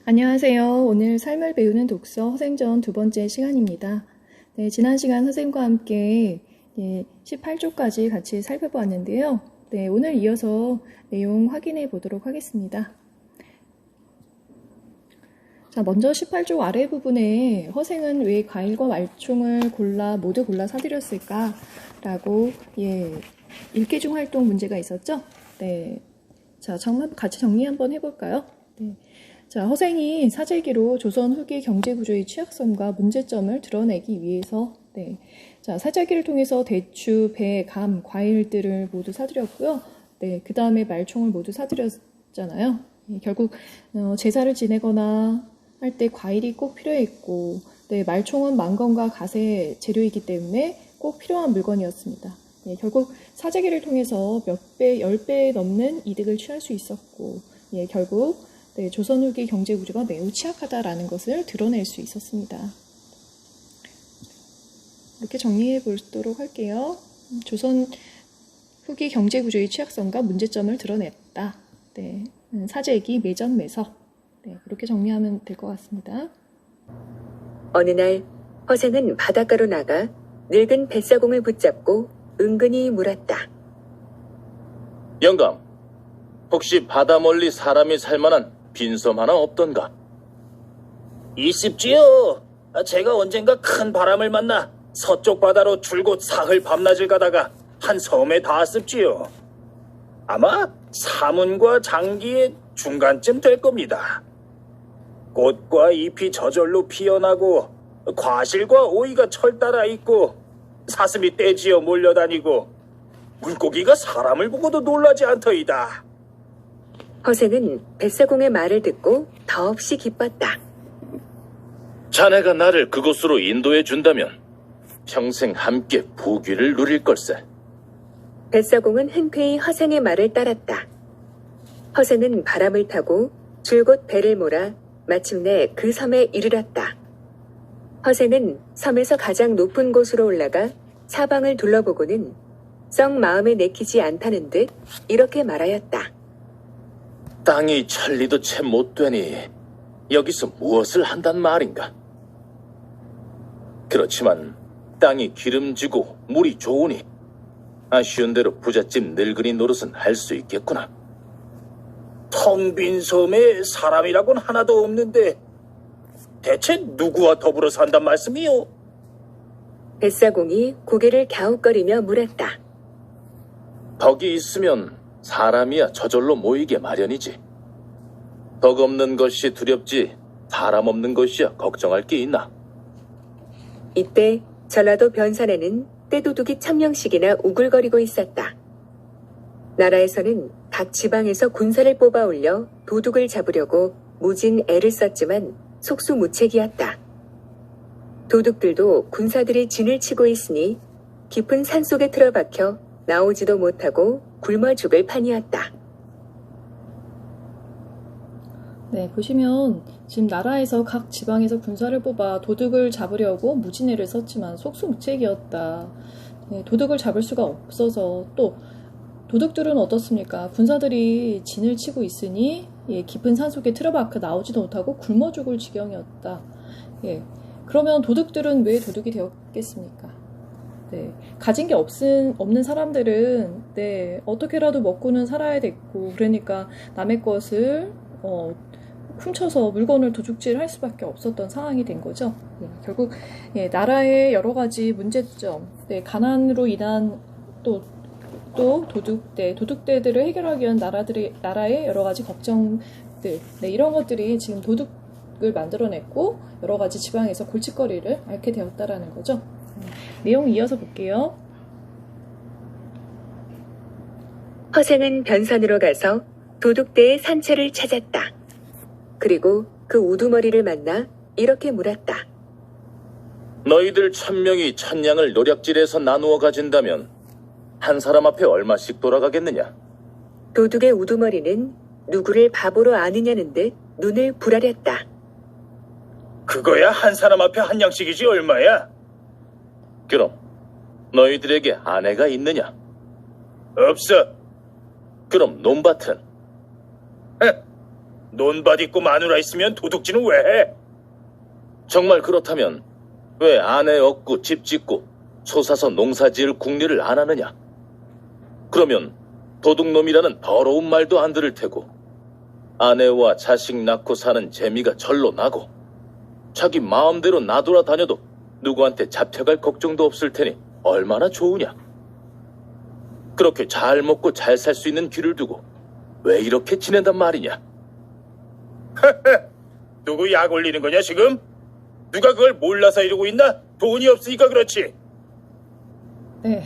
안녕하세요. 오늘 삶을 배우는 독서 허생전 두 번째 시간입니다. 네, 지난 시간 선생님과 함께 18조까지 같이 살펴보았는데요. 네, 오늘 이어서 내용 확인해 보도록 하겠습니다. 자, 먼저 18조 아래 부분에 허생은 왜 과일과 말총을 모두 골라 사들였을까? 라고 일기중 활동 문제가 있었죠? 네. 자, 같이 정리 한번 해볼까요? 네. 자, 허생이 사재기로 조선 후기 경제구조의 취약성과 문제점을 드러내기 위해서 자, 사재기를 통해서 대추, 배, 감, 과일들을 모두 사들였고요. 네, 그 다음에 말총을 모두 사들였잖아요. 결국 제사를 지내거나 할 때 과일이 꼭 필요했고, 말총은 만건과 갓의 재료이기 때문에 꼭 필요한 물건이었습니다. 결국 사재기를 통해서 10배 넘는 이득을 취할 수 있었고, 결국 조선 후기 경제 구조가 매우 취약하다라는 것을 드러낼 수 있었습니다. 이렇게 정리해 보도록 할게요. 조선 후기 경제 구조의 취약성과 문제점을 드러냈다. 사재기, 매전, 매서. 이렇게 정리하면 될 것 같습니다. 어느 날 허생은 바닷가로 나가 늙은 뱃사공을 붙잡고 은근히 물었다. 영감, 혹시 바다 멀리 사람이 살만한 빈섬 하나 없던가? 있습지요. 제가 언젠가 큰 바람을 만나 서쪽 바다로 줄곧 사흘 밤낮을 가다가 한 섬에 닿았습지요. 아마 사문과 장기의 중간쯤 될 겁니다. 꽃과 잎이 저절로 피어나고 과실과 오이가 철따라 있고 사슴이 떼지어 몰려다니고 물고기가 사람을 보고도 놀라지 않더이다. 허생은 뱃사공의 말을 듣고 더없이 기뻤다. 자네가 나를 그곳으로 인도해 준다면 평생 함께 부귀를 누릴 걸세. 뱃사공은 흔쾌히 허생의 말을 따랐다. 허생은 바람을 타고 줄곧 배를 몰아 마침내 그 섬에 이르렀다. 허생은 섬에서 가장 높은 곳으로 올라가 사방을 둘러보고는 썩 마음에 내키지 않다는 듯 이렇게 말하였다. 땅이 천리도 채 못되니 여기서 무엇을 한단 말인가? 그렇지만 땅이 기름지고 물이 좋으니 아쉬운 대로 부잣집 늙은이 노릇은 할 수 있겠구나. 텅 빈 섬에 사람이라고는 하나도 없는데 대체 누구와 더불어 산단 말씀이요? 뱃사공이 고개를 갸웃거리며 물었다. 덕이 있으면 사람이야 저절로 모이게 마련이지. 덕 없는 것이 두렵지 사람 없는 것이야 걱정할 게 있나? 이때 전라도 변산에는 떼도둑이 1000명씩이나 우글거리고 있었다. 나라에서는 각 지방에서 군사를 뽑아 올려 도둑을 잡으려고 무진 애를 썼지만 속수무책이었다. 도둑들도 군사들이 진을 치고 있으니 깊은 산속에 틀어박혀 나오지도 못하고 굶어 죽을 판이었다. 네, 보시면 지금 나라에서 각 지방에서 군사를 뽑아 도둑을 잡으려고 무진애를 썼지만 속수무책이었다. 도둑을 잡을 수가 없어서 또 도둑들은 어떻습니까? 군사들이 진을 치고 있으니 깊은 산속에 틀어박혀 나오지도 못하고 굶어 죽을 지경이었다. 그러면 도둑들은 왜 도둑이 되었겠습니까? 가진 게 없는 사람들은 어떻게라도 먹고는 살아야 됐고, 그러니까 남의 것을 훔쳐서 물건을 도둑질할 수밖에 없었던 상황이 된 거죠. 결국 나라의 여러 가지 문제점, 가난으로 인한 또 도둑대들을 해결하기 위한 나라의 여러 가지 걱정들, 이런 것들이 지금 도둑을 만들어냈고 여러 가지 지방에서 골칫거리를 앓게 되었다라는 거죠. 내용 이어서 볼게요. 허생은 변산으로 가서 도둑대의 산채를 찾았다. 그리고 그 우두머리를 만나 이렇게 물었다. 너희들 1000명이 1000양을 노략질해서 나누어 가진다면 한 사람 앞에 얼마씩 돌아가겠느냐? 도둑의 우두머리는 누구를 바보로 아느냐는 듯 눈을 부라렸다. 그거야 한 사람 앞에 한 양씩이지 얼마야? 그럼 너희들에게 아내가 있느냐? 없어. 그럼 논밭은? 논밭 있고 마누라 있으면 도둑질은 왜 해? 정말 그렇다면 왜 아내 얻고 집 짓고 소 사서 농사 지을 궁리를 안 하느냐? 그러면 도둑놈이라는 더러운 말도 안 들을 테고 아내와 자식 낳고 사는 재미가 절로 나고 자기 마음대로 나돌아다녀도 누구한테 잡혀갈 걱정도 없을 테니 얼마나 좋으냐? 그렇게 잘 먹고 잘 살 수 있는 귀를 두고 왜 이렇게 지낸단 말이냐? 누구 약 올리는 거냐 지금? 누가 그걸 몰라서 이러고 있나? 돈이 없으니까 그렇지. 네.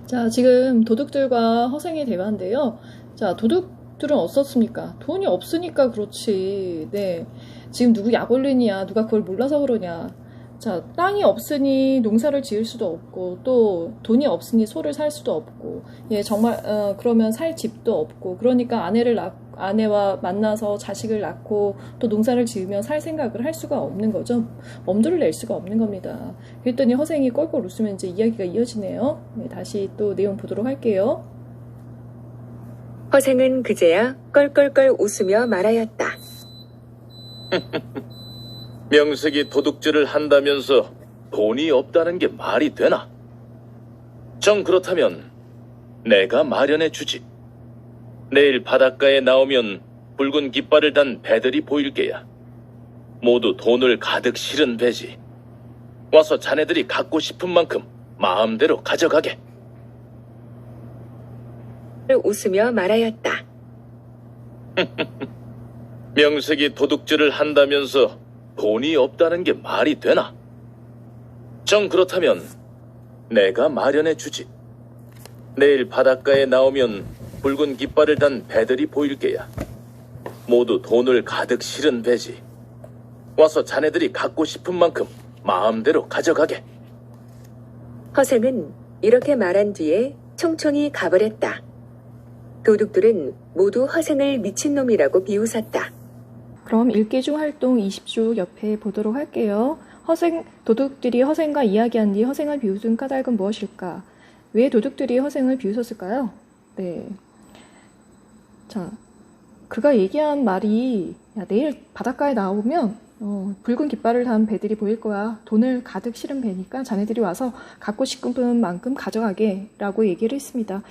자, 지금 도둑들과 허생의 대화인데요. 자, 도둑들은 어떻습니까? 돈이 없으니까 그렇지. 네. 지금 누구 약 올리냐? 누가 그걸 몰라서 그러냐? 자, 땅이 없으니 농사를 지을 수도 없고, 또 돈이 없으니 소를 살 수도 없고, 예, 정말, 그러면 살 집도 없고, 그러니까 아내와 만나서 자식을 낳고, 또 농사를 지으며 살 생각을 할 수가 없는 거죠. 엄두를 낼 수가 없는 겁니다. 그랬더니 허생이 꼴꼴 웃으면 이제 이야기가 이어지네요. 네, 다시 또 내용 보도록 할게요. 허생은 그제야 껄껄껄 웃으며 말하였다. 명색이 도둑질을 한다면서 돈이 없다는 게 말이 되나? 정 그렇다면 내가 마련해 주지. 내일 바닷가에 나오면 붉은 깃발을 단 배들이 보일 게야. 모두 돈을 가득 실은 배지. 와서 자네들이 갖고 싶은 만큼 마음대로 가져가게. 웃으며 말하였다. 명색이 도둑질을 한다면서 돈이 없다는 게 말이 되나? 정 그렇다면 내가 마련해 주지. 내일 바닷가에 나오면 붉은 깃발을 단 배들이 보일 게야. 모두 돈을 가득 실은 배지. 와서 자네들이 갖고 싶은 만큼 마음대로 가져가게. 허생은 이렇게 말한 뒤에 총총히 가버렸다. 도둑들은 모두 허생을 미친놈이라고 비웃었다. 그럼 읽기 중 활동 20쪽 옆에 보도록 할게요. 도둑들이 허생과 이야기한 뒤 허생을 비웃은 까닭은 무엇일까? 왜 도둑들이 허생을 비웃었을까요? 네. 자, 그가 얘기한 말이, 야, 내일 바닷가에 나오면 붉은 깃발을 단 배들이 보일 거야. 돈을 가득 실은 배니까 자네들이 와서 갖고 싶은 만큼 가져가게 라고 얘기를 했습니다.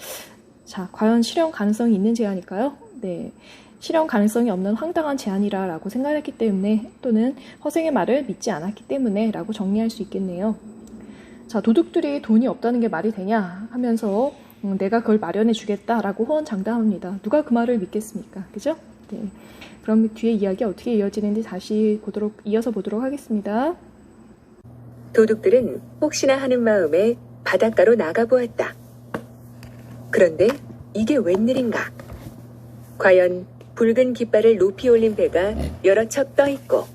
자, 과연 실현 가능성이 있는 제안일까요? 네. 실현 가능성이 없는 황당한 제안이라 라고 생각했기 때문에, 또는 허생의 말을 믿지 않았기 때문에 라고 정리할 수 있겠네요. 자, 도둑들이 돈이 없다는 게 말이 되냐 하면서 내가 그걸 마련해 주겠다라고 호언장담합니다. 누가 그 말을 믿겠습니까? 그죠? 네. 그럼 뒤에 이야기 어떻게 이어지는지 다시 이어서 보도록 하겠습니다. 도둑들은 혹시나 하는 마음에 바닷가로 나가보았다. 그런데 이게 웬일인가? 과연 붉은 깃발을 높이 올린 배가 여러 척 떠있고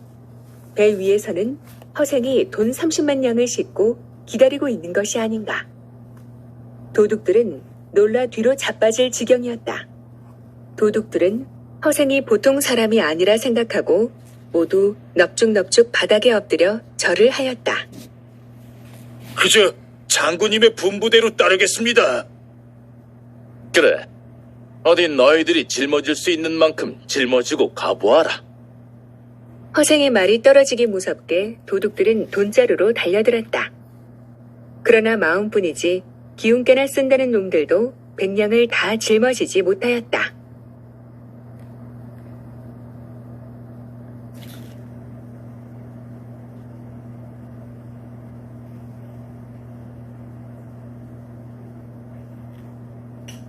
배 위에서는 허생이 돈 30만 냥을 싣고 기다리고 있는 것이 아닌가. 도둑들은 놀라 뒤로 자빠질 지경이었다. 도둑들은 허생이 보통 사람이 아니라 생각하고 모두 넙죽넙죽 바닥에 엎드려 절을 하였다. 그저 장군님의 분부대로 따르겠습니다. 그래. 어디 너희들이 짊어질 수 있는 만큼 짊어지고 가보아라. 허생의 말이 떨어지기 무섭게 도둑들은 돈자루로 달려들었다. 그러나 마음뿐이지 기운깨나 쓴다는 놈들도 100냥을 다 짊어지지 못하였다.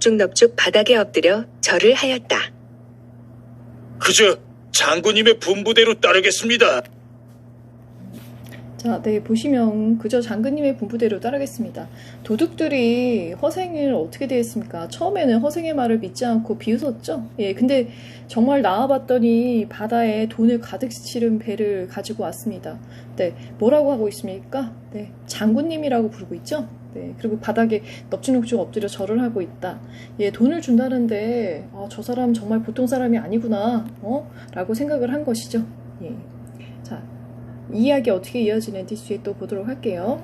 넙죽넙죽 바닥에 엎드려 절을 하였다. 그저 장군님의 분부대로 따르겠습니다. 자, 네, 보시면 그저 장군님의 분부대로 따르겠습니다. 도둑들이 허생을 어떻게 대했습니까? 처음에는 허생의 말을 믿지 않고 비웃었죠? 예, 근데 정말 나와봤더니 바다에 돈을 가득 실은 배를 가지고 왔습니다. 네, 뭐라고 하고 있습니까? 네, 장군님이라고 부르고 있죠? 네, 그리고 바닥에 넙죽넙죽 엎드려 절을 하고 있다. 예, 돈을 준다는데, 저 사람 정말 보통 사람이 아니구나, 라고 생각을 한 것이죠. 예. 자, 이 이야기 어떻게 이어지는지 뒤에 또 보도록 할게요.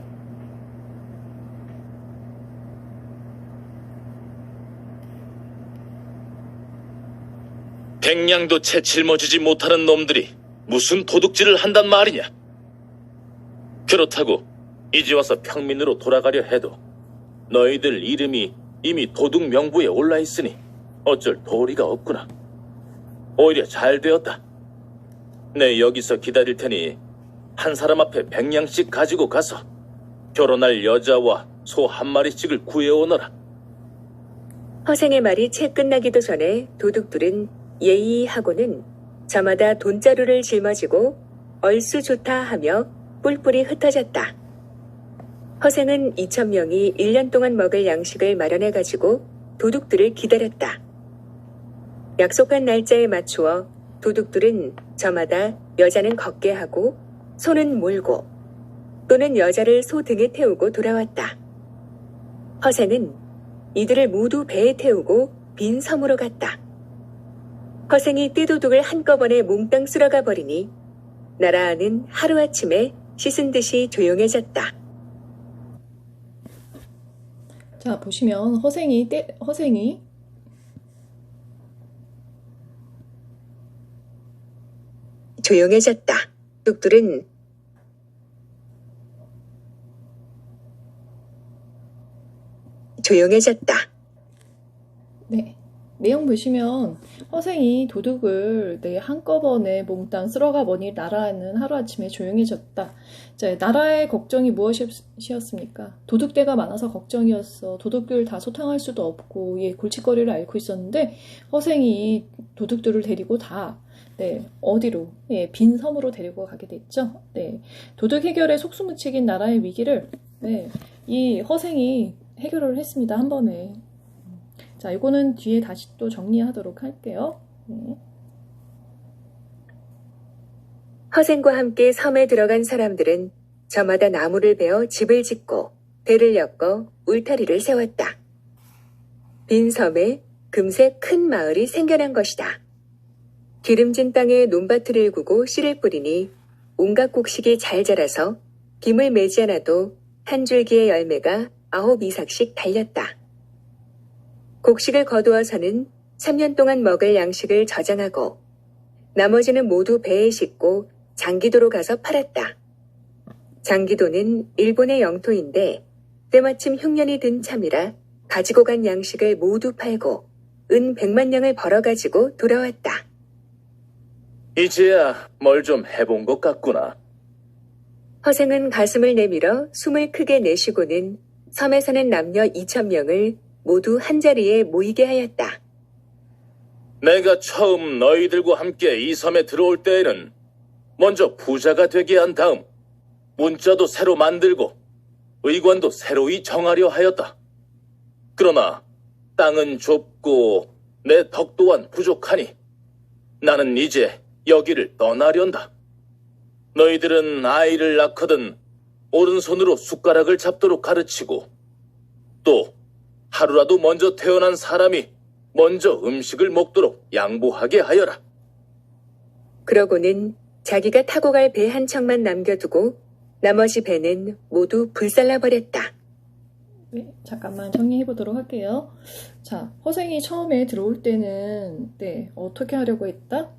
백냥도 채 짊어지지 못하는 놈들이 무슨 도둑질을 한단 말이냐? 그렇다고 이제 와서 평민으로 돌아가려 해도 너희들 이름이 이미 도둑 명부에 올라 있으니 어쩔 도리가 없구나. 오히려 잘 되었다. 내 여기서 기다릴 테니 한 사람 앞에 100냥씩 가지고 가서 결혼할 여자와 소 한 마리씩을 구해오너라. 허생의 말이 채 끝나기도 전에 도둑들은 예의하고는 저마다 돈자루를 짊어지고 얼쑤 좋다 하며 뿔뿔이 흩어졌다. 허생은 2,000명이 1년 동안 먹을 양식을 마련해가지고 도둑들을 기다렸다. 약속한 날짜에 맞추어 도둑들은 저마다 여자는 걷게 하고 소는 몰고 또는 여자를 소 등에 태우고 돌아왔다. 허생은 이들을 모두 배에 태우고 빈 섬으로 갔다. 허생이 떼도둑을 한꺼번에 몽땅 쓸어가 버리니 나라는 하루아침에 씻은 듯이 조용해졌다. 자, 보시면 허생이 조용해졌다. 도둑들은 조용해졌다. 네. 내용 보시면 허생이 도둑을 한꺼번에 몽땅 쓸어가 보니 나라는 하루아침에 조용해졌다. 자, 나라의 걱정이 무엇이었습니까? 도둑대가 많아서 걱정이었어. 도둑들 다 소탕할 수도 없고 골칫거리를 앓고 있었는데 허생이 도둑들을 데리고 다 어디로? 빈 섬으로 데리고 가게 됐죠. 도둑 해결에 속수무책인 나라의 위기를 이 허생이 해결을 했습니다. 한 번에. 자, 이거는 뒤에 다시 또 정리하도록 할게요. 허생과 함께 섬에 들어간 사람들은 저마다 나무를 베어 집을 짓고 배를 엮어 울타리를 세웠다. 빈 섬에 금세 큰 마을이 생겨난 것이다. 기름진 땅에 논밭을 일구고 씨를 뿌리니 온갖 곡식이 잘 자라서 김을 매지 않아도 한 줄기의 열매가 9 이삭씩 달렸다. 곡식을 거두어서는 3년 동안 먹을 양식을 저장하고 나머지는 모두 배에 싣고 장기도로 가서 팔았다. 장기도는 일본의 영토인데 때마침 흉년이 든 참이라 가지고 간 양식을 모두 팔고 은 100만 냥을 벌어가지고 돌아왔다. 이제야 뭘 좀 해본 것 같구나. 허생은 가슴을 내밀어 숨을 크게 내쉬고는 섬에 사는 남녀 2,000명을 모두 한자리에 모이게 하였다. 내가 처음 너희들과 함께 이 섬에 들어올 때에는 먼저 부자가 되게 한 다음 문자도 새로 만들고 의관도 새로이 정하려 하였다. 그러나 땅은 좁고 내 덕 또한 부족하니 나는 이제 여기를 떠나련다. 너희들은 아이를 낳거든 오른손으로 숟가락을 잡도록 가르치고 또 하루라도 먼저 태어난 사람이 먼저 음식을 먹도록 양보하게 하여라. 그러고는 자기가 타고 갈 배 한 척만 남겨두고 나머지 배는 모두 불살라버렸다. 잠깐만 정리해 보도록 할게요. 자, 허생이 처음에 들어올 때는 어떻게 하려고 했다?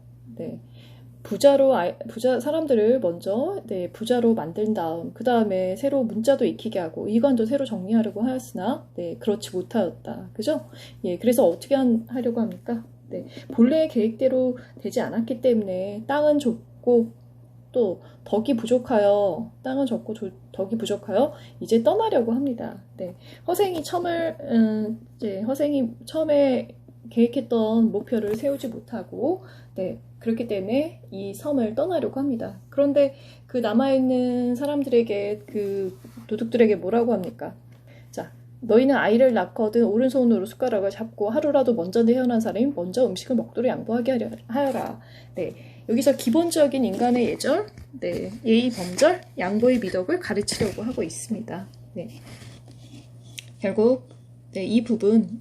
부자 사람들을 먼저 부자로 만든 다음 그 다음에 새로 문자도 익히게 하고 의관도 새로 정리하려고 하였으나 그렇지 못하였다. 그죠? 그래서 어떻게 하려고 합니까? 본래의 계획대로 되지 않았기 때문에 땅은 좁고 또 덕이 부족하여 땅은 좁고 덕이 부족하여 이제 떠나려고 합니다. 허생이 처음에 계획했던 목표를 세우지 못하고 그렇기 때문에 이 섬을 떠나려고 합니다. 그런데 그 남아있는 사람들에게 그 도둑들에게 뭐라고 합니까? 자, 너희는 아이를 낳거든 오른손으로 숟가락을 잡고 하루라도 먼저 태어난 사람이 먼저 음식을 먹도록 양보하게 하여라. 여기서 기본적인 인간의 예절, 예의 범절, 양보의 미덕을 가르치려고 하고 있습니다. 결국 이 부분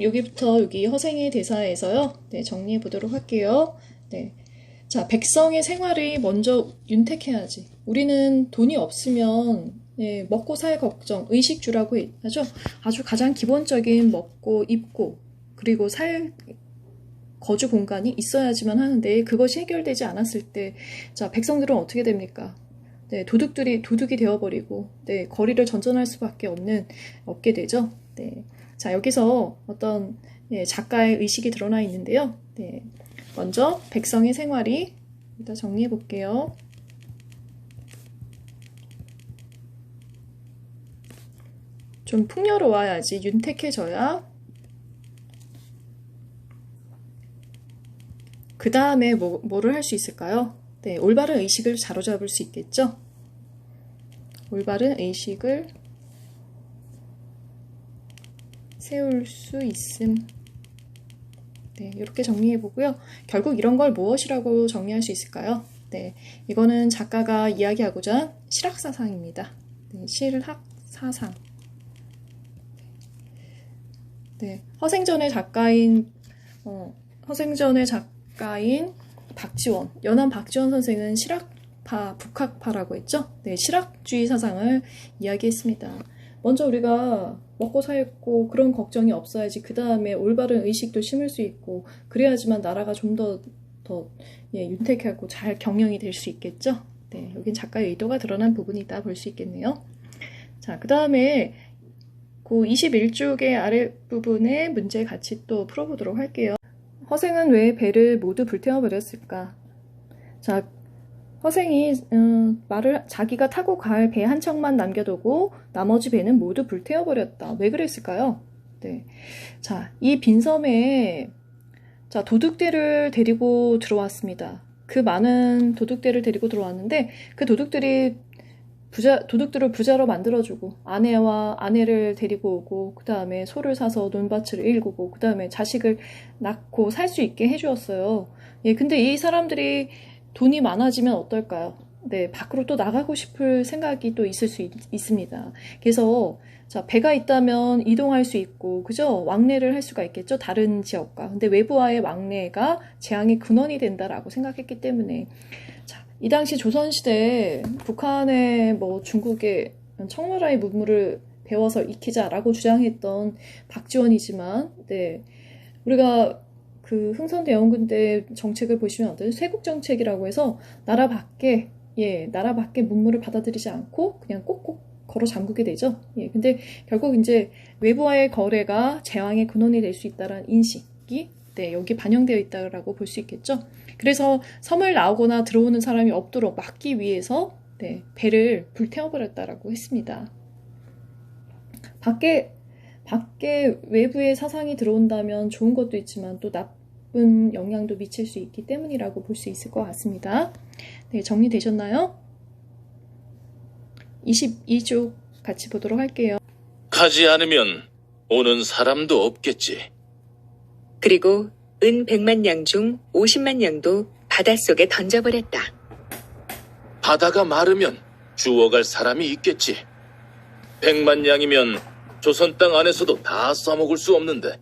여기부터 여기 허생의 대사에서요. 정리해 보도록 할게요. 자, 백성의 생활이 먼저 윤택해야지. 우리는 돈이 없으면 먹고 살 걱정, 의식주라고 하죠. 아주 가장 기본적인 먹고 입고 그리고 살 거주 공간이 있어야지만 하는데 그것이 해결되지 않았을 때, 자, 백성들은 어떻게 됩니까? 네, 도둑이 되어버리고, 네, 거리를 전전할 수밖에 없게 되죠. 네. 자, 여기서 어떤 작가의 의식이 드러나 있는데요. 네. 먼저 백성의 생활이, 일단 정리해 볼게요. 좀 풍요로워야지, 윤택해져야 그 다음에 뭐를 할 수 있을까요? 네, 올바른 의식을 자로잡을 수 있겠죠? 올바른 의식을 세울 수 있음. 네, 이렇게 정리해 보고요. 결국 이런 걸 무엇이라고 정리할 수 있을까요? 네, 이거는 작가가 이야기하고자 한 실학사상입니다. 네, 실학사상. 네, 허생전의 작가인 박지원, 연암 박지원 선생은 실학파, 북학파라고 했죠? 네, 실학주의 사상을 이야기했습니다. 먼저 우리가 먹고 살고 그런 걱정이 없어야지 그 다음에 올바른 의식도 심을 수 있고 그래야지만 나라가 좀 더 윤택하고 잘 경영이 될 수 있겠죠? 네, 여긴 작가의 의도가 드러난 부분이다 볼 수 있겠네요. 자, 그 다음에 그 21쪽의 아랫부분의 문제 같이 또 풀어보도록 할게요. 허생은 왜 배를 모두 불태워버렸을까? 자, 허생이 자기가 타고 갈 배 한 척만 남겨두고 나머지 배는 모두 불태워버렸다. 왜 그랬을까요? 네. 자, 이 빈섬에 자, 도둑들을 데리고 들어왔습니다. 그 많은 도둑들을 데리고 들어왔는데 그 도둑들을 부자로 만들어주고 아내를 데리고 오고 그 다음에 소를 사서 논밭을 일구고 그 다음에 자식을 낳고 살 수 있게 해주었어요. 예, 근데 이 사람들이 돈이 많아지면 어떨까요? 네, 밖으로 또 나가고 싶을 생각이 또 있을 수 있습니다. 그래서 자, 배가 있다면 이동할 수 있고, 그죠? 왕래를 할 수가 있겠죠? 다른 지역과. 근데 외부와의 왕래가 재앙의 근원이 된다라고 생각했기 때문에 자, 이 당시 조선시대에 북한의 중국의 청나라의 문물을 배워서 익히자라고 주장했던 박지원이지만, 네, 우리가 그 흥선대원군 때 정책을 보시면 어때요? 쇄국 정책이라고 해서 나라 밖에 문물을 받아들이지 않고 그냥 꼭꼭 걸어 잠그게 되죠. 예, 근데 결국 이제 외부와의 거래가 재앙의 근원이 될 수 있다는 인식이 여기 반영되어 있다라고 볼 수 있겠죠. 그래서 섬을 나오거나 들어오는 사람이 없도록 막기 위해서 배를 불태워버렸다라고 했습니다. 밖에 외부의 사상이 들어온다면 좋은 것도 있지만 또 나쁜 영향도 미칠 수 있기 때문이라고 볼 수 있을 것 같습니다. 네, 정리되셨나요? 22쪽 같이 보도록 할게요. 가지 않으면 오는 사람도 없겠지. 그리고 은 100만 냥 중 50만 냥도 바닷속에 던져버렸다. 바다가 마르면 주워갈 사람이 있겠지. 100만 냥이면 조선 땅 안에서도 다 써먹을 수 없는데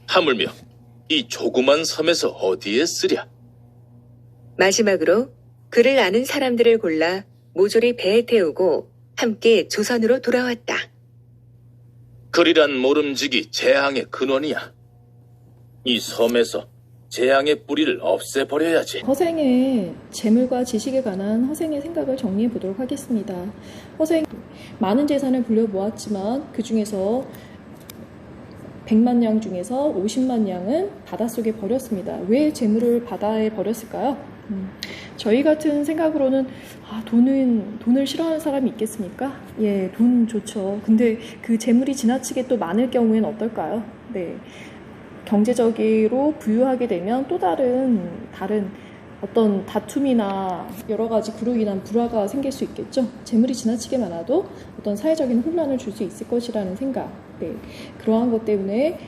하물며 이 조그만 섬에서 어디에 쓰랴. 마지막으로 그를 아는 사람들을 골라 모조리 배에 태우고 함께 조선으로 돌아왔다. 그리란 모름지기 재앙의 근원이야. 이 섬에서 재앙의 뿌리를 없애버려야지. 허생의 재물과 지식에 관한 허생의 생각을 정리해 보도록 하겠습니다. 허생 많은 재산을 불려 모았지만 그 중에서 100만 냥 중에서 50만 냥은 바닷속에 버렸습니다. 왜 재물을 바다에 버렸을까요? 저희 같은 생각으로는 돈을 싫어하는 사람이 있겠습니까? 예, 돈 좋죠. 근데 그 재물이 지나치게 또 많을 경우에는 어떨까요? 네, 경제적으로 부유하게 되면 또 다른 어떤 다툼이나 여러 가지 그로 인한 불화가 생길 수 있겠죠. 재물이 지나치게 많아도 어떤 사회적인 혼란을 줄 수 있을 것이라는 생각. 네, 그러한 것 때문에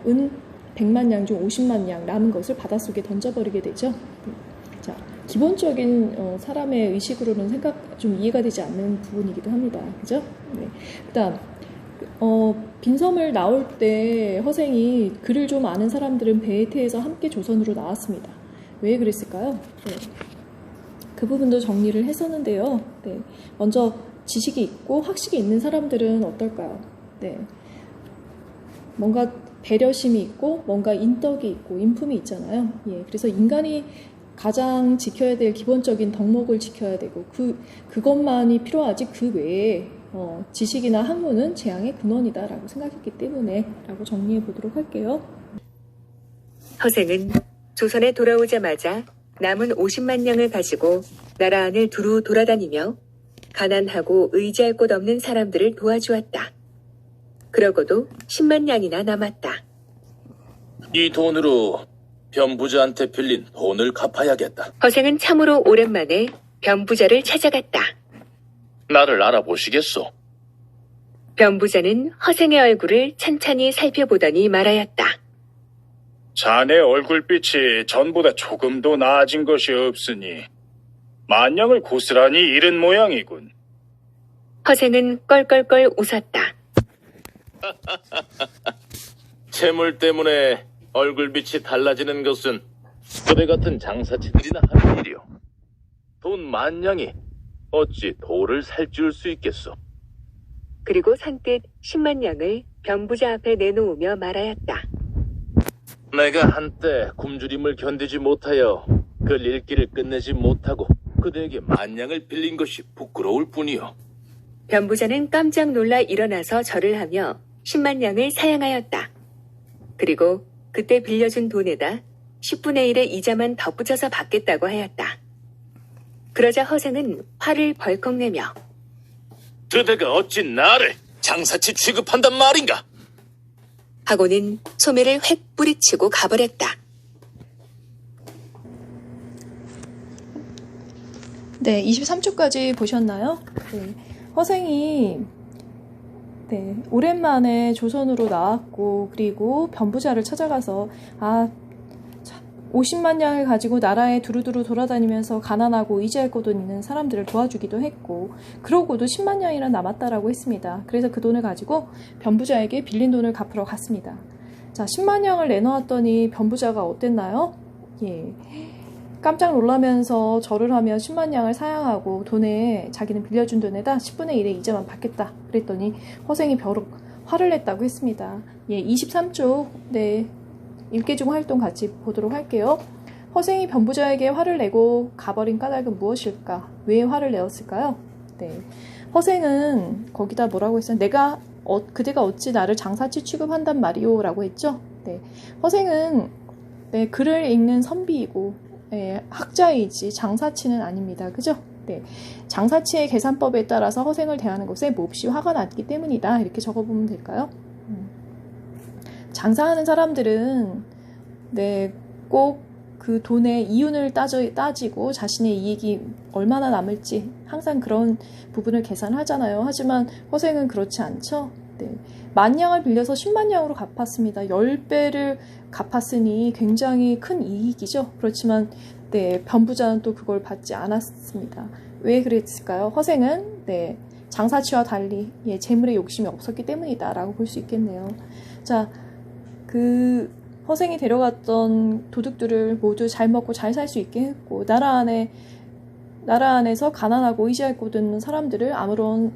은 100만 냥 중 50만 냥 남은 것을 바닷속에 던져버리게 되죠. 네. 자, 기본적인 사람의 의식으로는 좀 이해가 되지 않는 부분이기도 합니다. 그죠? 네. 그다음 빈섬을 나올 때 허생이 글을 좀 아는 사람들은 배에 태워서 함께 조선으로 나왔습니다. 왜 그랬을까요? 네. 그 부분도 정리를 했었는데요. 네. 먼저 지식이 있고 학식이 있는 사람들은 어떨까요? 네. 뭔가 배려심이 있고 뭔가 인덕이 있고 인품이 있잖아요. 예, 그래서 인간이 가장 지켜야 될 기본적인 덕목을 지켜야 되고 그것만이 필요하지 그 외에 지식이나 학문은 재앙의 근원이다라고 생각했기 때문에 라고 정리해 보도록 할게요. 허생은 조선에 돌아오자마자 남은 50만 냥을 가지고 나라 안을 두루 돌아다니며 가난하고 의지할 곳 없는 사람들을 도와주었다. 그러고도 10만 냥이나 남았다. 이 돈으로 변부자한테 빌린 돈을 갚아야겠다. 허생은 참으로 오랜만에 변부자를 찾아갔다. 나를 알아보시겠소? 변부자는 허생의 얼굴을 찬찬히 살펴보더니 말하였다. 자네 얼굴빛이 전보다 조금도 나아진 것이 없으니 만냥을 고스란히 잃은 모양이군. 허생은 껄껄껄 웃었다. 재물 때문에 얼굴빛이 달라지는 것은 그대 같은 장사치들이나 하는 일이오. 돈 만냥이 어찌 돌을 살찌울 수 있겠소? 그리고 선뜻 10만 냥을 변부자 앞에 내놓으며 말하였다. 내가 한때 굶주림을 견디지 못하여 그 일기를 끝내지 못하고 그대에게 만냥을 빌린 것이 부끄러울 뿐이오. 변부자는 깜짝 놀라 일어나서 절을 하며 10만 냥을 사양하였다. 그리고 그때 빌려준 돈에다 10분의 1의 이자만 덧붙여서 받겠다고 하였다. 그러자 허생은 화를 벌컥 내며 그대가 어찌 나를 장사치 취급한단 말인가? 하고는 소매를 획 뿌리치고 가버렸다. 네, 23초까지 보셨나요? 네, 허생이 오랜만에 조선으로 나왔고 그리고 변부자를 찾아가서 50만 냥을 가지고 나라에 두루두루 돌아다니면서 가난하고 의지할 곳 있는 사람들을 도와주기도 했고 그러고도 10만 냥이나 남았다라고 했습니다. 그래서 그 돈을 가지고 변부자에게 빌린 돈을 갚으러 갔습니다. 자, 10만 냥을 내놓았더니 변부자가 어땠나요? 예, 깜짝 놀라면서 절을 하며 10만 냥을 사양하고 돈에 자기는 빌려준 돈에다 10분의 1의 이자만 받겠다 그랬더니 허생이 벼룩 화를 냈다고 했습니다. 예, 23쪽 일개중 활동 같이 보도록 할게요. 허생이 변부자에게 화를 내고 가버린 까닭은 무엇일까? 왜 화를 내었을까요? 네, 허생은 거기다 뭐라고 했어요? 그대가 어찌 나를 장사치 취급한단 말이오 라고 했죠. 네, 허생은 글을 읽는 선비이고 학자이지 장사치는 아닙니다. 그죠? 네, 장사치의 계산법에 따라서 허생을 대하는 것에 몹시 화가 났기 때문이다. 이렇게 적어보면 될까요? 장사하는 사람들은 꼭 그 돈의 이윤을 따지고 자신의 이익이 얼마나 남을지 항상 그런 부분을 계산하잖아요. 하지만 허생은 그렇지 않죠. 네, 만냥을 빌려서 10만 냥으로 갚았습니다. 10배를 갚았으니 굉장히 큰 이익이죠. 그렇지만 변부자는 또 그걸 받지 않았습니다. 왜 그랬을까요? 허생은 장사치와 달리 재물에 욕심이 없었기 때문이다 라고 볼 수 있겠네요. 자, 허생이 데려갔던 도둑들을 모두 잘 먹고 잘 살 수 있게 했고 나라 안에서 가난하고 의지할 곳 없는 사람들을 아무런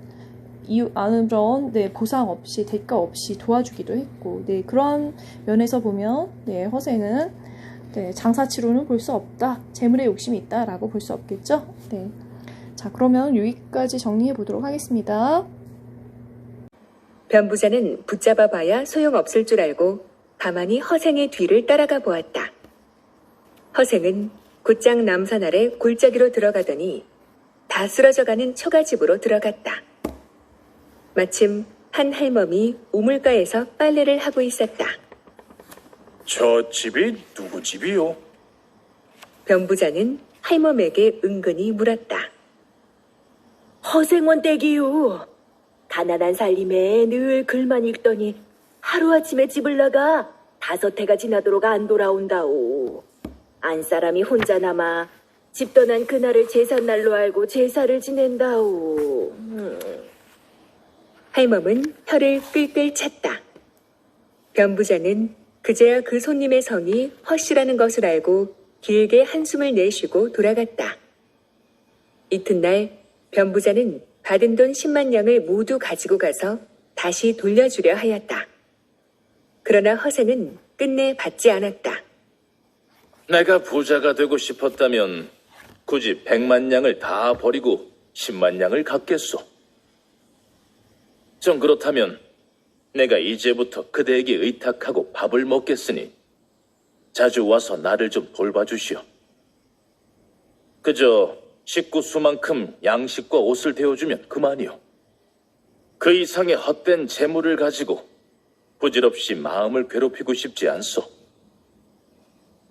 보상 없이 대가 없이 도와주기도 했고 그런 면에서 보면 허생은 장사치로는 볼 수 없다. 재물에 욕심이 있다 라고 볼 수 없겠죠. 자, 그러면 여기까지 정리해 보도록 하겠습니다. 변부자는 붙잡아 봐야 소용없을 줄 알고 가만히 허생의 뒤를 따라가 보았다. 허생은 곧장 남산 아래 골짜기로 들어가더니 다 쓰러져가는 처가집으로 들어갔다. 마침 한 할멈이 우물가에서 빨래를 하고 있었다. 저 집이 누구 집이요? 변부자는 할멈에게 은근히 물었다. 허생원 댁이요. 가난한 살림에 늘 글만 읽더니 하루아침에 집을 나가 5해가 지나도록 안 돌아온다오. 안 사람이 혼자 남아 집 떠난 그날을 제삿날로 알고 제사를 지낸다오. 할멈은 혀를 끌끌 찼다. 변부자는 그제야 그 손님의 성이 허씨라는 것을 알고 길게 한숨을 내쉬고 돌아갔다. 이튿날 변부자는 받은 돈 10만 냥을 모두 가지고 가서 다시 돌려주려 하였다. 그러나 허생은 끝내 받지 않았다. 내가 부자가 되고 싶었다면 굳이 100만 양을 다 버리고 10만 양을 갖겠소. 좀 그렇다면 내가 이제부터 그대에게 의탁하고 밥을 먹겠으니 자주 와서 나를 좀 돌봐주시오. 그저 식구 수만큼 양식과 옷을 데워주면 그만이오. 그 이상의 헛된 재물을 가지고 부질없이 마음을 괴롭히고 싶지 않소.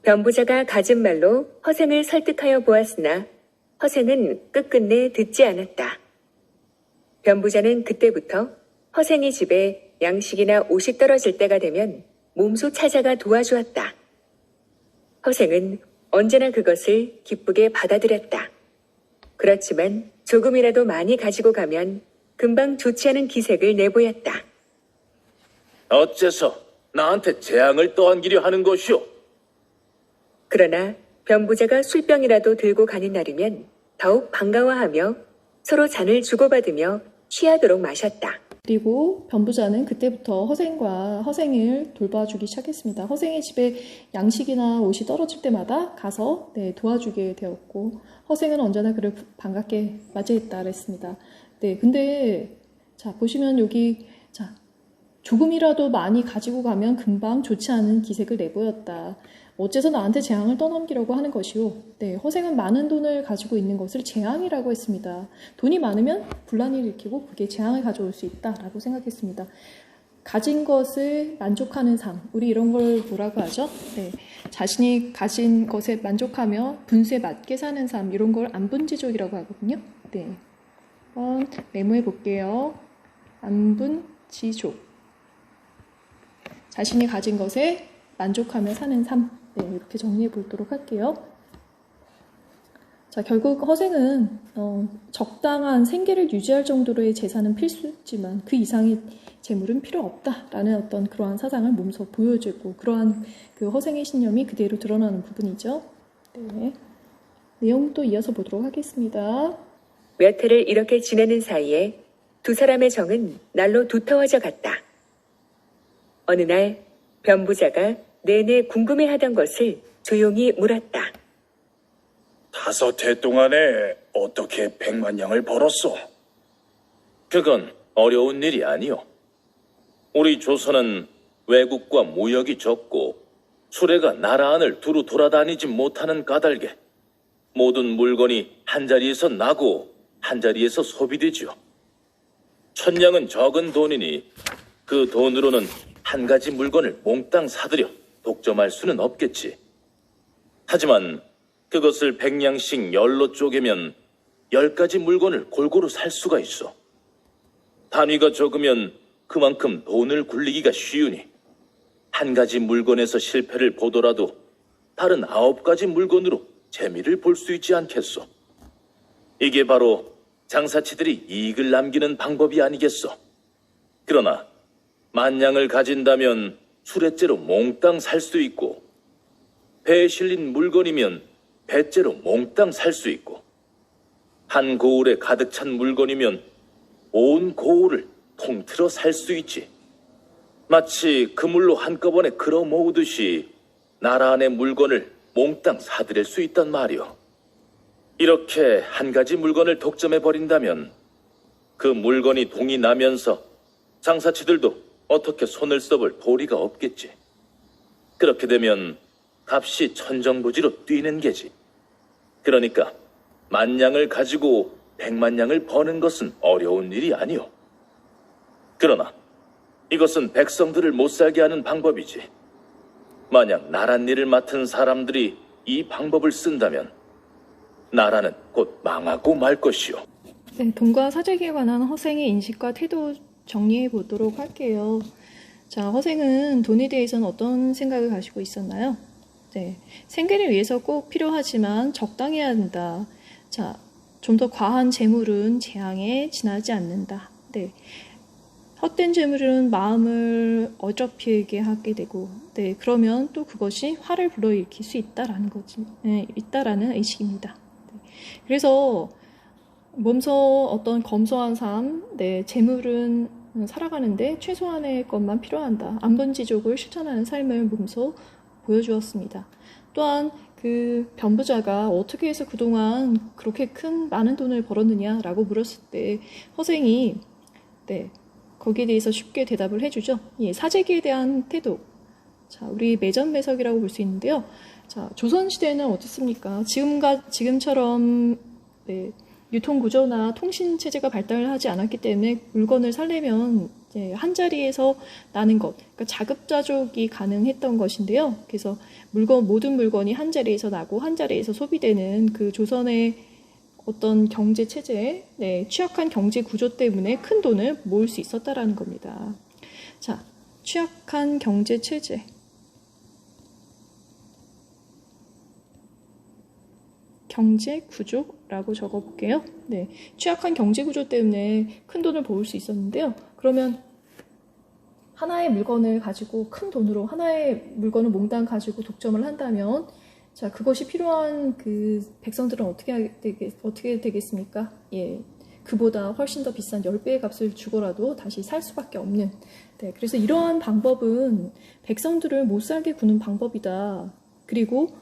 변부자가 가진 말로 허생을 설득하여 보았으나 허생은 끝끝내 듣지 않았다. 변부자는 그때부터 허생의 집에 양식이나 옷이 떨어질 때가 되면 몸소 찾아가 도와주었다. 허생은 언제나 그것을 기쁘게 받아들였다. 그렇지만 조금이라도 많이 가지고 가면 금방 좋지 않은 기색을 내보였다. 어째서 나한테 재앙을 떠안기려 하는 것이오? 그러나 변부자가 술병이라도 들고 가는 날이면 더욱 반가워하며 서로 잔을 주고받으며 취하도록 마셨다. 그리고 변부자는 그때부터 허생을 돌봐주기 시작했습니다. 허생의 집에 양식이나 옷이 떨어질 때마다 가서 도와주게 되었고, 허생은 언제나 그를 반갑게 맞이했다 그랬습니다. 근데 자 보시면 여기 조금이라도 많이 가지고 가면 금방 좋지 않은 기색을 내보였다. 어째서 나한테 재앙을 떠넘기려고 하는 것이오. 허생은 많은 돈을 가지고 있는 것을 재앙이라고 했습니다. 돈이 많으면 분란을 일으키고 그게 재앙을 가져올 수 있다라고 생각했습니다. 가진 것을 만족하는 삶, 우리 이런 걸 뭐라고 하죠? 자신이 가진 것에 만족하며 분수에 맞게 사는 삶, 이런 걸 안분지족이라고 하거든요. 한번 메모해 볼게요. 안분지족. 자신이 가진 것에 만족하며 사는 삶. 이렇게 정리해 보도록 할게요. 자, 결국 허생은 적당한 생계를 유지할 정도로의 재산은 필수지만 그 이상의 재물은 필요 없다라는 어떤 그러한 사상을 몸소 보여주고, 그러한 그 허생의 신념이 그대로 드러나는 부분이죠. 내용 또 이어서 보도록 하겠습니다. 몇 해를 이렇게 지내는 사이에 두 사람의 정은 날로 두터워져 갔다. 어느 날 변부자가 내내 궁금해하던 것을 조용히 물었다. 5해 동안에 어떻게 100만 양을 벌었소? 그건 어려운 일이 아니오. 우리 조선은 외국과 무역이 적고 수레가 나라 안을 두루 돌아다니지 못하는 까닭에 모든 물건이 한자리에서 나고 한자리에서 소비되지요. 1000양은 적은 돈이니 그 돈으로는 한 가지 물건을 몽땅 사들여 독점할 수는 없겠지. 하지만 그것을 100냥씩 10로 쪼개면 10가지 물건을 골고루 살 수가 있어. 단위가 적으면 그만큼 돈을 굴리기가 쉬우니 한 가지 물건에서 실패를 보더라도 다른 9가지 물건으로 재미를 볼 수 있지 않겠소. 이게 바로 장사치들이 이익을 남기는 방법이 아니겠소. 그러나 만냥을 가진다면 수레째로 몽땅 살 수 있고, 배에 실린 물건이면 배째로 몽땅 살 수 있고, 한 고울에 가득 찬 물건이면 온 고울을 통틀어 살 수 있지. 마치 그물로 한꺼번에 끌어 모으듯이 나라 안의 물건을 몽땅 사들일 수 있단 말이오. 이렇게 한 가지 물건을 독점해버린다면 그 물건이 동이 나면서 장사치들도 어떻게 손을 써볼 도리가 없겠지. 그렇게 되면 값이 천정부지로 뛰는 게지. 그러니까 만냥을 가지고 100만 양을 버는 것은 어려운 일이 아니오. 그러나 이것은 백성들을 못 살게 하는 방법이지. 만약 나란 일을 맡은 사람들이 이 방법을 쓴다면 나라는 곧 망하고 말 것이오. 돈과 사재기에 관한 허생의 인식과 태도 정리해 보도록 할게요. 자, 허생은 돈에 대해서는 어떤 생각을 가지고 있었나요? 생계를 위해서 꼭 필요하지만 적당해야 한다. 자, 좀 더 과한 재물은 재앙에 지나지 않는다. 헛된 재물은 마음을 어접히게 하게 되고, 그러면 또 그것이 화를 불러일으킬 수 있다라는 거지, 있다라는 의식입니다. 그래서 몸소 어떤 검소한 삶, 재물은 살아가는데 최소한의 것만 필요한다. 안본지족을 실천하는 삶을 몸소 보여주었습니다. 또한 그 변부자가 어떻게 해서 그동안 그렇게 많은 돈을 벌었느냐라고 물었을 때 허생이 거기에 대해서 쉽게 대답을 해주죠. 사재기에 대한 태도. 자, 우리 매전매석이라고 볼 수 있는데요. 자, 조선시대에는 어떻습니까? 지금처럼 유통구조나 통신체제가 발달하지 않았기 때문에 물건을 살려면 한 자리에서 나는 것, 그러니까 자급자족이 가능했던 것인데요. 그래서 모든 물건이 한 자리에서 나고 한 자리에서 소비되는 그 조선의 어떤 경제 체제에 취약한 경제 구조 때문에 큰 돈을 모을 수 있었다라는 겁니다. 자, 취약한 경제 체제. 경제 구조라고 적어볼게요. 취약한 경제 구조 때문에 큰 돈을 모을 수 있었는데요. 그러면 하나의 물건을 가지고 큰 돈으로 하나의 물건을 몽땅 가지고 독점을 한다면 자, 그것이 필요한 그 백성들은 어떻게 되겠습니까? 그보다 훨씬 더 비싼 10배의 값을 주고라도 다시 살 수밖에 없는. 그래서 이러한 방법은 백성들을 못 살게 구는 방법이다. 그리고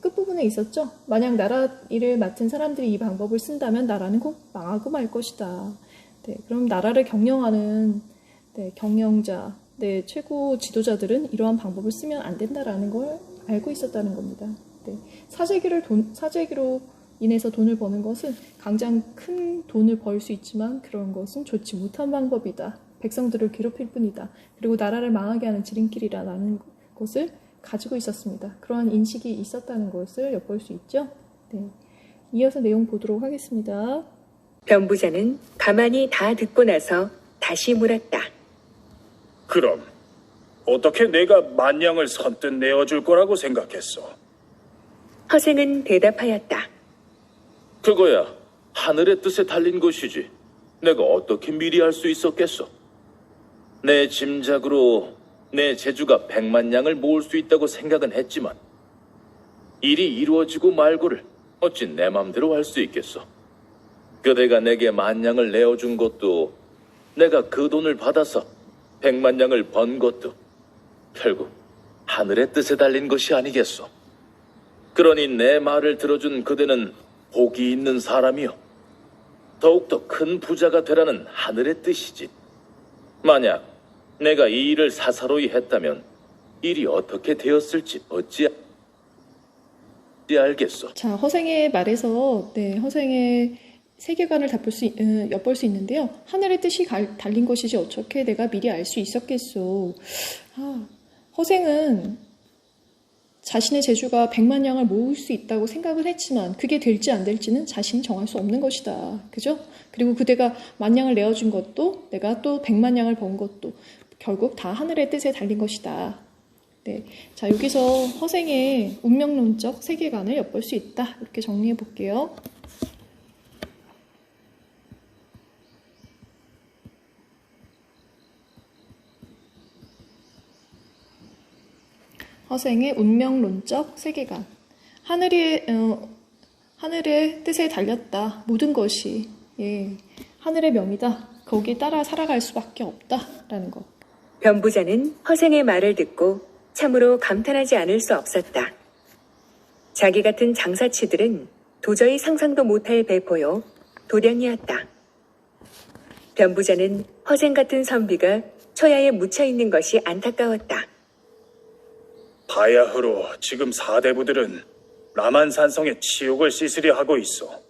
끝부분에 있었죠. 만약 나라 일을 맡은 사람들이 이 방법을 쓴다면 나라는 곧 망하고 말 것이다. 그럼 나라를 경영하는 경영자, 최고 지도자들은 이러한 방법을 쓰면 안 된다라는 걸 알고 있었다는 겁니다. 사재기로 인해서 돈을 버는 것은 당장 큰 돈을 벌 수 있지만 그런 것은 좋지 못한 방법이다. 백성들을 괴롭힐 뿐이다. 그리고 나라를 망하게 하는 지름길이라는 것을 가지고 있었습니다. 그러한 인식이 있었다는 것을 엿볼 수 있죠. 이어서 내용 보도록 하겠습니다. 변부자는 가만히 다 듣고 나서 다시 물었다. 그럼 어떻게 내가 만냥을 선뜻 내어줄 거라고 생각했어? 허생은 대답하였다. 그거야 하늘의 뜻에 달린 것이지. 내가 어떻게 미리 알 수 있었겠어? 내 짐작으로 내 재주가 100만 양을 모을 수 있다고 생각은 했지만 일이 이루어지고 말고를 어찌 내 맘대로 할 수 있겠어. 그대가 내게 10,000,000을 내어준 것도 내가 그 돈을 받아서 100만 양을 번 것도 결국 하늘의 뜻에 달린 것이 아니겠소. 그러니 내 말을 들어준 그대는 복이 있는 사람이요. 더욱더 큰 부자가 되라는 하늘의 뜻이지. 만약 내가 이 일을 사사로이 했다면 일이 어떻게 되었을지 어찌 알겠소. 자, 허생의 말에서 허생의 세계관을 엿볼 수 있는데요. 하늘의 뜻이 달린 것이지 어떻게 내가 미리 알 수 있었겠소. 허생은 자신의 재주가 100만 양을 모을 수 있다고 생각을 했지만 그게 될지 안 될지는 자신이 정할 수 없는 것이다. 그죠? 그리고 그대가 10,000,000을 내어준 것도 내가 또 100만 양을 번 것도 결국 다 하늘의 뜻에 달린 것이다. 자, 여기서 허생의 운명론적 세계관을 엿볼 수 있다. 이렇게 정리해 볼게요. 허생의 운명론적 세계관. 하늘의 뜻에 달렸다. 모든 것이 하늘의 명이다. 거기에 따라 살아갈 수밖에 없다라는 것. 변부자는 허생의 말을 듣고 참으로 감탄하지 않을 수 없었다. 자기 같은 장사치들은 도저히 상상도 못할 배포요 도량이었다. 변부자는 허생 같은 선비가 초야에 묻혀 있는 것이 안타까웠다. 바야흐로 지금 사대부들은 남한산성의 치욕을 씻으려 하고 있어.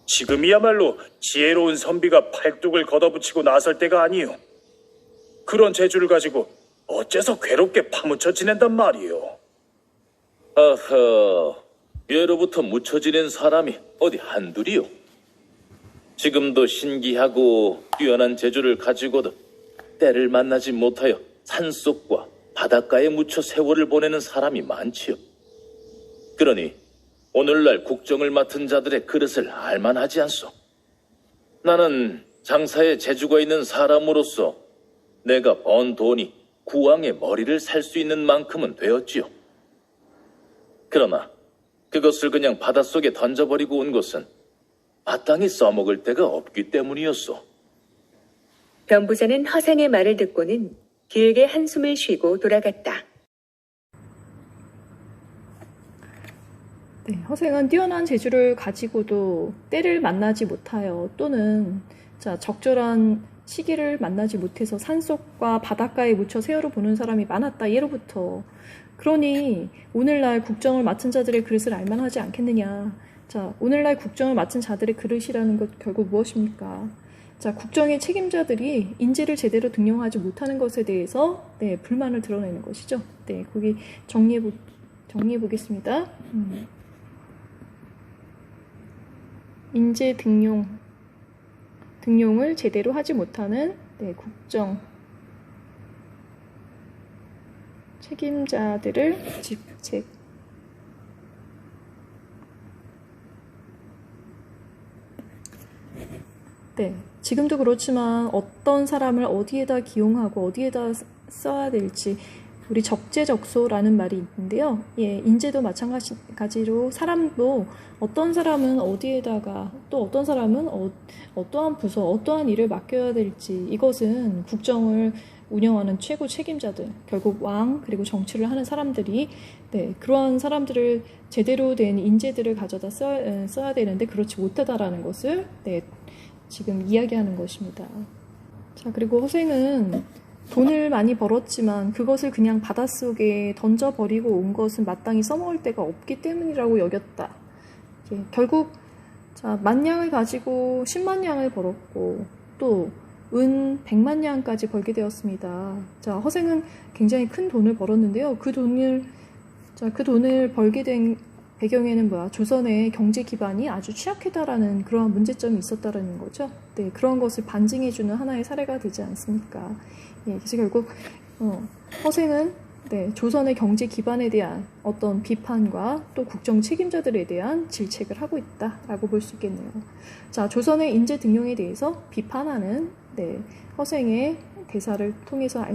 지금이야말로 지혜로운 선비가 팔뚝을 걷어붙이고 나설 때가 아니요. 그런 재주를 가지고 어째서 괴롭게 파묻혀 지낸단 말이요. 아하, 예로부터 묻혀 지낸 사람이 어디 한둘이요. 지금도 신기하고 뛰어난 재주를 가지고도 때를 만나지 못하여 산속과 바닷가에 묻혀 세월을 보내는 사람이 많지요. 그러니 오늘날 국정을 맡은 자들의 그릇을 알만하지 않소. 나는 장사에 재주가 있는 사람으로서 내가 번 돈이 국왕의 머리를 살 수 있는 만큼은 되었지요. 그러나 그것을 그냥 바닷속에 던져버리고 온 것은 마땅히 써먹을 데가 없기 때문이었소. 변부자는 허생의 말을 듣고는 길게 한숨을 쉬고 돌아갔다. 네, 허생은 뛰어난 재주를 가지고도 때를 만나지 못하여 또는 적절한 시기를 만나지 못해서 산속과 바닷가에 묻혀 세월을 보는 사람이 많았다 예로부터. 그러니 오늘날 국정을 맡은 자들의 그릇을 알만하지 않겠느냐. 오늘날 국정을 맡은 자들의 그릇이라는 것 결국 무엇입니까? 국정의 책임자들이 인재를 제대로 등용하지 못하는 것에 대해서 불만을 드러내는 것이죠. 거기 정리해 보겠습니다. 인재 등용을 제대로 하지 못하는 국정 책임자들을 직책. 지금도 그렇지만 어떤 사람을 어디에다 기용하고 어디에다 써야 될지 우리 적재적소라는 말이 있는데요. 인재도 마찬가지로 사람도 어떤 사람은 어디에다가 또 어떤 사람은 어떠한 부서, 어떠한 일을 맡겨야 될지 이것은 국정을 운영하는 최고 책임자들, 결국 왕 그리고 정치를 하는 사람들이 그러한 사람들을 제대로 된 인재들을 가져다 써야 되는데 그렇지 못하다라는 것을 지금 이야기하는 것입니다. 그리고 허생은 돈을 많이 벌었지만 그것을 그냥 바닷속에 던져버리고 온 것은 마땅히 써먹을 데가 없기 때문이라고 여겼다. 결국 10,000냥을 가지고 10만 냥을 벌었고 또 은 100만 냥까지 벌게 되었습니다. 허생은 굉장히 큰 돈을 벌었는데요. 그 돈을 벌게 된 배경에는 조선의 경제 기반이 아주 취약했다라는 그러한 문제점이 있었다라는 거죠. 그런 것을 반증해주는 하나의 사례가 되지 않습니까? 그래서 결국 허생은 조선의 경제 기반에 대한 어떤 비판과 또 국정 책임자들에 대한 질책을 하고 있다라고 볼 수 있겠네요. 조선의 인재 등용에 대해서 비판하는 허생의 대사를 통해서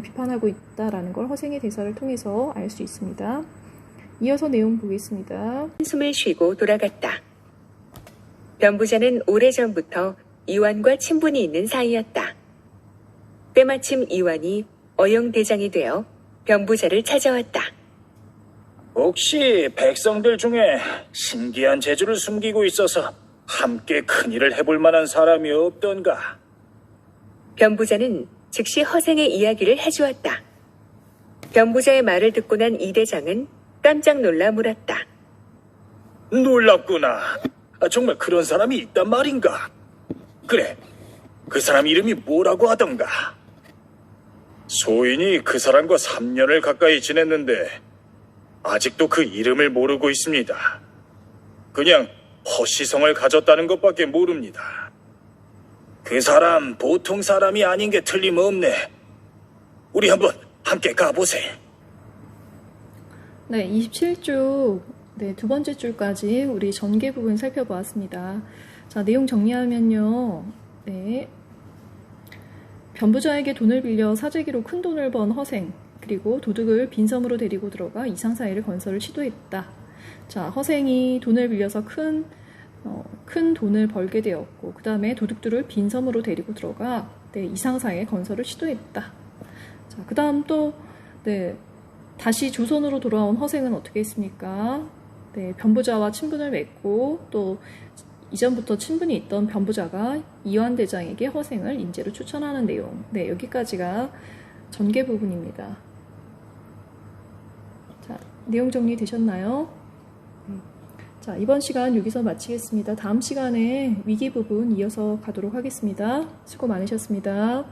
비판하고 있다라는 걸 허생의 대사를 통해서 알 수 있습니다. 이어서 내용 보겠습니다. 한숨을 쉬고 돌아갔다. 변부자는 오래전부터 이완과 친분이 있는 사이였다. 때마침 이완이 어영대장이 되어 변부자를 찾아왔다. 혹시 백성들 중에 신기한 재주를 숨기고 있어서 함께 큰일을 해볼 만한 사람이 없던가? 변부자는 즉시 허생의 이야기를 해주었다. 변부자의 말을 듣고 난 이 대장은 깜짝 놀라 물었다. 놀랍구나. 정말 그런 사람이 있단 말인가? 그래, 그 사람 이름이 뭐라고 하던가? 소인이 그 사람과 3년을 가까이 지냈는데 아직도 그 이름을 모르고 있습니다. 그냥 허시성을 가졌다는 것밖에 모릅니다. 그 사람 보통 사람이 아닌 게 틀림없네. 우리 한번 함께 가보세. 27쪽 두 번째 줄까지 우리 전개 부분 살펴보았습니다. 내용 정리하면요. 변부자에게 돈을 빌려 사재기로 큰 돈을 번 허생, 그리고 도둑을 빈섬으로 데리고 들어가 이상사회를 건설을 시도했다. 허생이 돈을 빌려서 큰 돈을 벌게 되었고, 그 다음에 도둑들을 빈섬으로 데리고 들어가 이상사회 건설을 시도했다. 그 다음 또 다시 조선으로 돌아온 허생은 어떻게 했습니까? 변부자와 친분을 맺고 또 이전부터 친분이 있던 변부자가 이완대장에게 허생을 인재로 추천하는 내용. 여기까지가 전개 부분입니다. 내용 정리 되셨나요? 이번 시간 여기서 마치겠습니다. 다음 시간에 위기 부분 이어서 가도록 하겠습니다. 수고 많으셨습니다.